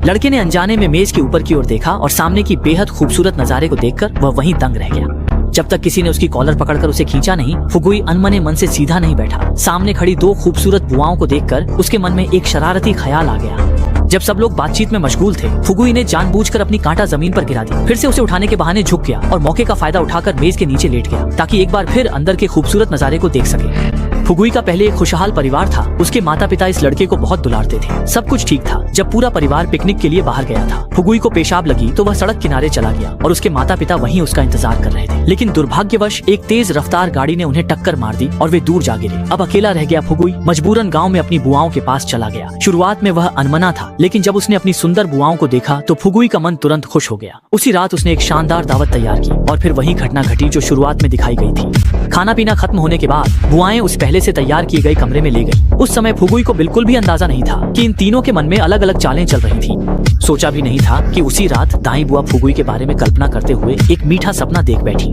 लड़के ने अनजाने में मेज के ऊपर की ओर देखा और सामने की बेहद खूबसूरत नजारे को देखकर वह वहीं दंग रह गया। जब तक किसी ने उसकी कॉलर पकड़कर उसे खींचा नहीं, फुगुई अनमने मन से सीधा नहीं बैठा। सामने खड़ी दो खूबसूरत बुआओं को देखकर उसके मन में एक शरारती ख्याल आ गया। जब सब लोग बातचीत में मशगूल थे, फुगुई ने जानबूझकर अपनी कांटा जमीन पर गिरा दी। फिर से उसे उठाने के बहाने झुक गया और मौके का फायदा उठाकर मेज के नीचे लेट गया ताकि एक बार फिर अंदर के खूबसूरत नजारे को देख सके। फुगुई का पहले एक खुशहाल परिवार था। उसके माता पिता इस लड़के को बहुत दुलारते थे। सब कुछ ठीक था जब पूरा परिवार पिकनिक के लिए बाहर गया था। फुगुई को पेशाब लगी तो वह सड़क किनारे चला गया और उसके माता पिता वहीं उसका इंतजार कर रहे थे। लेकिन दुर्भाग्यवश एक तेज रफ्तार गाड़ी ने उन्हें टक्कर मार दी और वे दूर जा गिरे। अब अकेला रह गया फुगुई मजबूरन गाँव में अपनी बुआओं के पास चला गया। शुरुआत में वह अनमना था, लेकिन जब उसने अपनी सुंदर बुआओं को देखा तो फुगुई का मन तुरंत खुश हो गया। उसी रात उसने एक शानदार दावत तैयार की और फिर वही घटना घटी जो शुरुआत में दिखाई गई थी। खाना पीना खत्म होने के बाद बुआएं उस पहले से तैयार किए गए कमरे में ले गई। उस समय फुगुई को बिल्कुल भी अंदाजा नहीं था कि इन तीनों के मन में अलग अलग चालें चल रही थी। सोचा भी नहीं था कि उसी रात दाई बुआ फुगुई के बारे में कल्पना करते हुए एक मीठा सपना देख बैठी।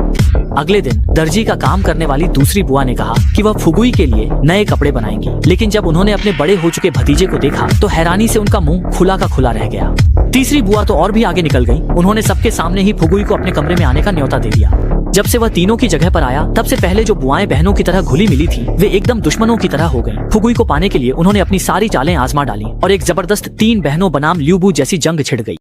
अगले दिन दर्जी का काम करने वाली दूसरी बुआ ने कहा कि वह फुगुई के लिए नए कपड़े बनाएंगी, लेकिन जब उन्होंने अपने बड़े हो चुके भतीजे को देखा तो हैरानी से उनका मुंह खुला का खुला रह गया। तीसरी बुआ तो और भी आगे निकल गई। उन्होंने सबके सामने ही फुगुई को अपने कमरे में आने का न्योता दे दिया। जब से वह तीनों की जगह पर आया तब से पहले जो बुआएं बहनों की तरह घुली मिली थी वे एकदम दुश्मनों की तरह हो गईं। फुगुई को पाने के लिए उन्होंने अपनी सारी चालें आजमा डाली और एक जबरदस्त तीन बहनों बनाम ल्यूबू जैसी जंग छिड़ गई।